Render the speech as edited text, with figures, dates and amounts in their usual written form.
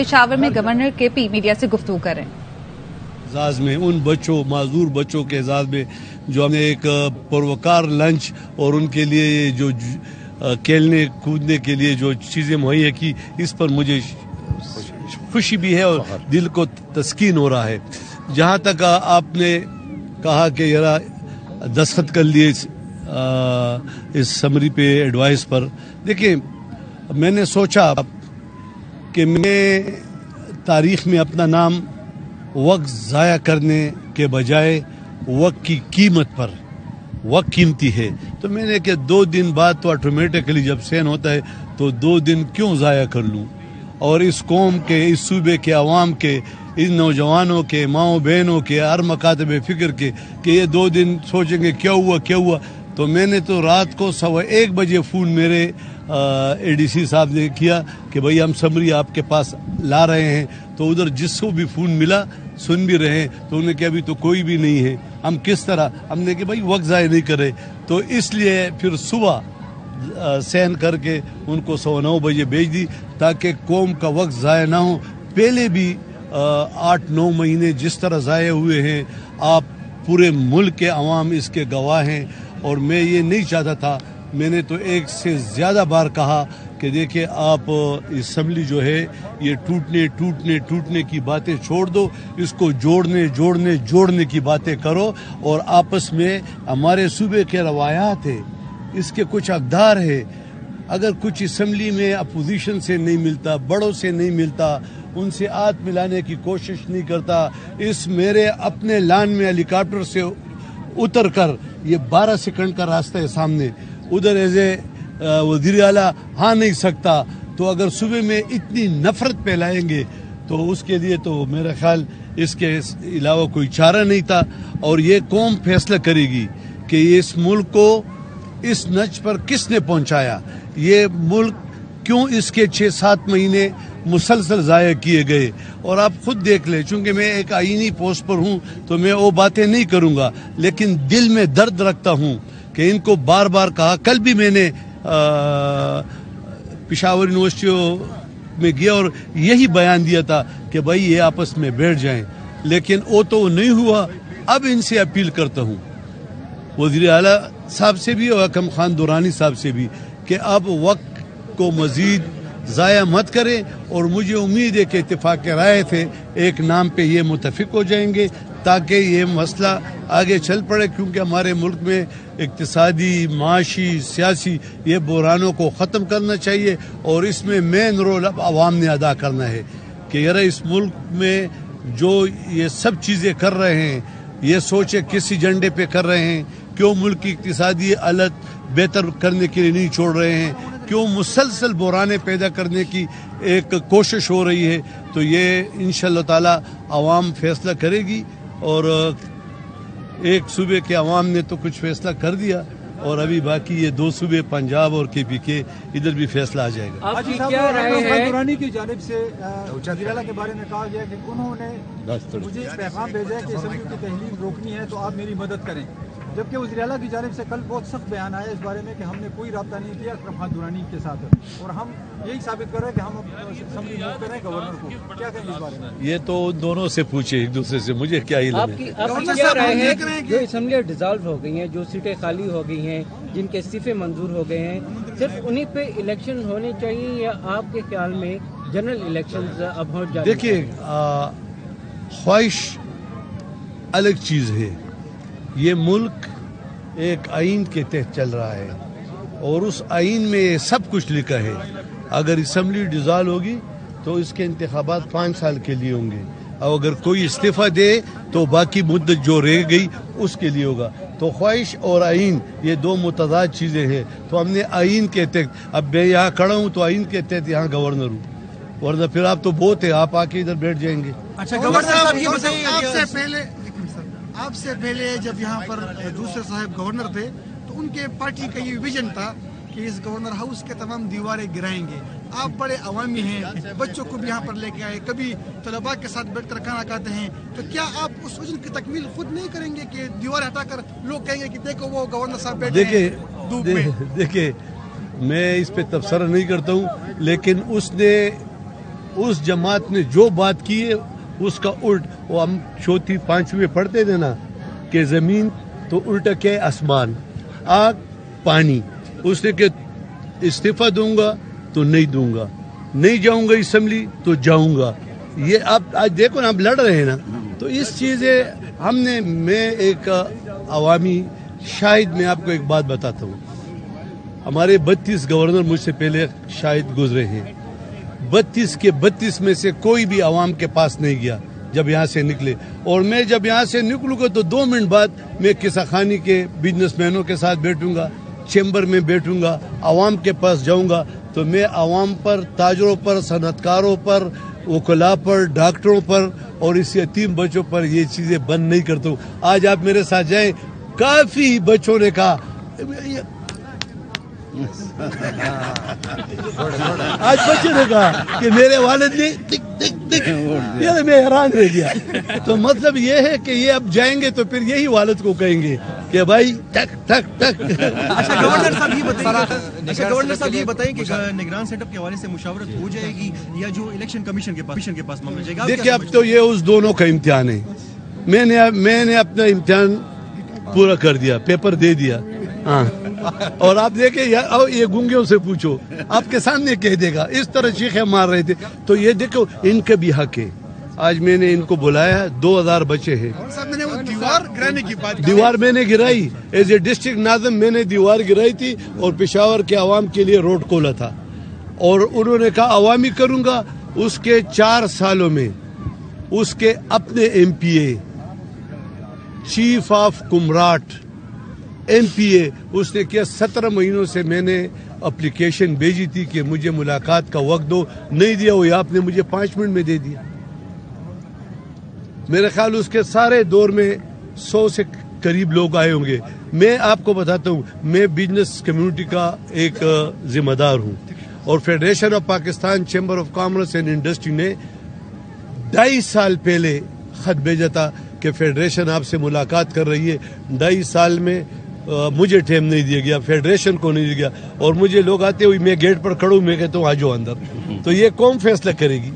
پشاور میں گورنر کے پی میڈیا سے گفتگو کریں. اعزاز میں ان بچوں معذور بچوں کے اعزاز میں جو ہم نے ایک پروکار لنچ اور ان کے لیے جو کھیلنے کودنے کے لیے جو چیزیں مہیا کی، اس پر مجھے خوشی بھی ہے اور دل کو تسکین ہو رہا ہے. جہاں تک آپ نے کہا کہ ذرا دستخط کر لیے اس سمری پہ ایڈوائس پر، دیکھیں میں نے سوچا کہ میں تاریخ میں اپنا نام وقت ضائع کرنے کے بجائے وقت کی قیمت پر، وقت قیمتی ہے، تو میں نے کہ 2 دن بعد تو آٹومیٹکلی جب سین ہوتا ہے تو 2 دن کیوں ضائع کر لوں، اور اس قوم کے، اس صوبے کے عوام کے، ان نوجوانوں کے، ماؤں بہنوں کے، ہر مکاتب فکر کے کہ یہ 2 دن سوچیں گے کیا ہوا. تو میں نے تو رات کو 1:15 بجے فون میرے اے ڈی سی صاحب نے کیا کہ بھئی ہم سمری آپ کے پاس لا رہے ہیں. تو ادھر جس کو بھی فون ملا سن بھی رہے ہیں، تو انہوں نے کہا ابھی تو کوئی بھی نہیں ہے، ہم کس طرح، ہم نے کہ بھئی وقت ضائع نہیں کرے. تو اس لیے پھر صبح سین کر کے ان کو 9:15 بجے بھیج دی تاکہ قوم کا وقت ضائع نہ ہو. پہلے بھی 8-9 مہینے جس طرح ضائع ہوئے ہیں، آپ پورے ملک کے عوام اس کے گواہ ہیں، اور میں یہ نہیں چاہتا تھا. میں نے تو ایک سے زیادہ بار کہا کہ دیکھیں آپ اسمبلی جو ہے یہ ٹوٹنے کی باتیں چھوڑ دو، اس کو جوڑنے کی باتیں کرو، اور آپس میں ہمارے صوبے کے روایات ہیں، اس کے کچھ اقدار ہے. اگر کچھ اسمبلی میں اپوزیشن سے نہیں ملتا، بڑوں سے نہیں ملتا، ان سے ہاتھ ملانے کی کوشش نہیں کرتا، اس میرے اپنے لان میں ہیلی کاپٹر سے اتر کر، یہ 12 سیکنڈ کا راستہ ہے سامنے، ادھر ایسے وزیر اعلیٰ ہاں نہیں سکتا. تو اگر صوبے میں اتنی نفرت پھیلائیں گے تو اس کے لیے تو میرا خیال اس کے علاوہ کوئی چارہ نہیں تھا. اور یہ قوم فیصلہ کرے گی کہ اس ملک کو اس نچ پر کس نے پہنچایا، یہ ملک کیوں اس کے 6-7 مہینے مسلسل ضائع کیے گئے. اور آپ خود دیکھ لیں، چونکہ میں ایک آئینی پوسٹ پر ہوں تو میں وہ باتیں نہیں کروں گا، لیکن دل میں درد رکھتا ہوں کہ ان کو بار بار کہا. کل بھی میں نے پشاور یونیورسٹی میں گیا اور یہی بیان دیا تھا کہ بھائی یہ آپس میں بیٹھ جائیں، لیکن وہ تو نہیں ہوا. اب ان سے اپیل کرتا ہوں، وزیر اعلیٰ صاحب سے بھی اور حکم خان دورانی صاحب سے بھی، کہ اب وقت کو مزید ضائع مت کریں. اور مجھے امید ہے کہ اتفاق رائے تھے ایک نام پہ یہ متفق ہو جائیں گے تاکہ یہ مسئلہ آگے چل پڑے، کیونکہ ہمارے ملک میں اقتصادی، معاشی، سیاسی یہ بحرانوں کو ختم کرنا چاہیے، اور اس میں مین رول اب عوام نے ادا کرنا ہے کہ یار اس ملک میں جو یہ سب چیزیں کر رہے ہیں، یہ سوچے کس ایجنڈے پہ کر رہے ہیں، کیوں ملک کی اقتصادی حالت بہتر کرنے کے لیے نہیں چھوڑ رہے ہیں، کیوں مسلسل بحرانے پیدا کرنے کی ایک کوشش ہو رہی ہے. تو یہ انشاءاللہ تعالی عوام فیصلہ کرے گی، اور ایک صوبے کے عوام نے تو کچھ فیصلہ کر دیا، اور ابھی باقی یہ 2 صوبے پنجاب اور کے پی کے ادھر بھی فیصلہ آ جائے گا. آپ کی کیا رائے ہے؟ دورانی کی جانب سے وزیر اعلیٰ کے بارے میں کہا گیا کہ انہوں نے مجھے پیغام بھیجا ہے کہ اسمبلی کی تحلیل روکنی ہے تو آپ میری مدد کریں، جبکہ وزیر اعلیٰ کی جانب سے کل بہت سخت بیان آیا اس بارے میں کہ ہم نے کوئی رابطہ نہیں کیا اکرم خان دورانی کے ساتھ، اور ہم یہی ثابت کر رہے ہیں کہ ہم اسمبلی موو کر رہے ہیں گورنر کو. کیا کہیں اس بارے میں؟ یہ تو دونوں سے پوچھے، ایک دوسرے سے، مجھے کیا علم ہے. آپ کی کیا رائے ہے جو اسمبلیاں ڈیزالو ہو گئی ہیں، جو سیٹیں خالی ہو گئی ہیں، جن کے استعفے منظور ہو گئے ہیں، صرف انہی پہ الیکشن ہونے چاہیے، یا آپ کے خیال میں جنرل الیکشن اب ہو جائے؟ دیکھیے خواہش الگ چیز ہے، یہ ملک ایک آئین کے تحت چل رہا ہے، اور اس آئین میں سب کچھ لکھا ہے. اگر اسمبلی ڈیزالو ہوگی تو اس کے انتخابات 5 سال کے لیے ہوں گے، اور اگر کوئی استعفیٰ دے تو باقی مدت جو رہ گئی اس کے لیے ہوگا. تو خواہش اور آئین یہ 2 متضاد چیزیں ہیں. تو ہم نے آئین کے تحت، اب میں یہاں کھڑا ہوں تو آئین کے تحت یہاں گورنر ہوں، ورنہ پھر آپ تو بہت ہے، آپ آ کے ادھر بیٹھ جائیں گے. اچھا گورنر صاحب یہ بتائیے، آپ سے پہلے جب یہاں پر دوسرے صاحب گورنر تھے تو ان کے پارٹی کا یہ ویژن تھا کہ اس گورنر ہاؤس کے تمام دیواریں گرائیں گے. آپ بڑے عوامی ہیں، بچوں کو بھی یہاں پر لے کے آئے، کبھی طلباء کے ساتھ بیٹھ کر کھانا کھاتے ہیں، تو کیا آپ اس ویژن کی تکمیل خود نہیں کریں گے کہ دیوار ہٹا کر لوگ کہیں گے کہ دیکھو وہ گورنر صاحب بیٹھے ہیں دھوپ میں؟ دیکھیں میں اس پہ تبصرہ نہیں کرتا ہوں، لیکن اس نے اس جماعت نے جو بات کی ہے اس کا الٹ، وہ ہم چوتھی پانچویں پڑھتے تھے نا کہ زمین تو الٹا کیا ہے آسمان، آگ پانی. اس نے کہ استعفیٰ دوں گا تو نہیں دوں گا، نہیں جاؤں گا اسمبلی تو جاؤں گا. یہ اب آج دیکھو نا ہم لڑ رہے ہیں نا. تو اس چیزیں ہم نے، میں ایک عوامی شاہد، میں آپ کو ایک بات بتاتا ہوں. ہمارے 32 گورنر مجھ سے پہلے شاہد گزرے ہیں، 32 کے 32 میں سے کوئی بھی عوام کے پاس نہیں گیا جب یہاں سے نکلے. اور میں جب یہاں سے نکلوں گا تو 2 منٹ بعد میں قصہ خانی کے بزنس مینوں کے ساتھ بیٹھوں گا، چیمبر میں بیٹھوں گا، عوام کے پاس جاؤں گا. تو میں عوام پر، تاجروں پر، صنعت کاروں پر، وکلاء پر، ڈاکٹروں پر اور اس یتیم بچوں پر یہ چیزیں بند نہیں کرتا ہوں. آج آپ میرے ساتھ جائیں، کافی بچوں نے کہا، آج بچوں نے کہا کہ میرے والد نے یہ میں حیران رہ گیا. تو مطلب یہ ہے کہ یہ اب جائیں گے تو پھر یہی والد کو کہیں گے کہ بھائی ٹک ٹک ٹک. اچھا گورنر صاحب یہ بتائیں کہ نگران سیٹ اپ کے حوالے سے مشاورت ہو جائے گی یا جو الیکشن کمیشن کے پاس معاملہ جائے گا؟ دیکھیں اب تو یہ اس دونوں کا امتحان ہے. میں نے اپنا امتحان پورا کر دیا، پیپر دے دیا. ہاں، اور آپ دیکھیں یہ گونگیوں سے پوچھو، آپ کے سامنے کہہ دے گا. اس طرح چیخیں مار رہے تھے. تو یہ دیکھو ان کا بھی حق ہے. آج میں نے ان کو بلایا، 2000 بچے ہیں. دیوار میں نے گرائی ایز اے ڈسٹرکٹ ناظم، میں نے دیوار گرائی تھی اور پشاور کے عوام کے لیے روڈ کھولا تھا. اور انہوں نے کہا عوامی کروں گا. اس کے 4 سالوں میں اس کے اپنے M P A, chief of کمراٹ ایم پی اے، اس نے کیا 17 مہینوں سے میں نے اپلیکیشن بھیجی تھی کہ مجھے ملاقات کا وقت دو، نہیں دیا. وہ آپ نے مجھے 5 منٹ میں دے دیا. میرے خیال اس کے سارے دور میں 100 سے قریب لوگ آئے ہوں گے. میں آپ کو بتاتا ہوں، میں بزنس کمیونٹی کا ایک ذمہ دار ہوں اور federation of Pakistan chamber of commerce and industry نے 2.5 سال پہلے خط بھیجا تھا کہ فیڈریشن آپ سے ملاقات کر رہی ہے. 2.5 سال میں مجھے ٹائم نہیں دیا گیا، فیڈریشن کو نہیں دیا گیا. اور مجھے لوگ آتے ہوئے، میں گیٹ پر کھڑا ہوں، میں کہتا ہوں آ جاؤ اندر. تو یہ قوم فیصلہ کرے گی.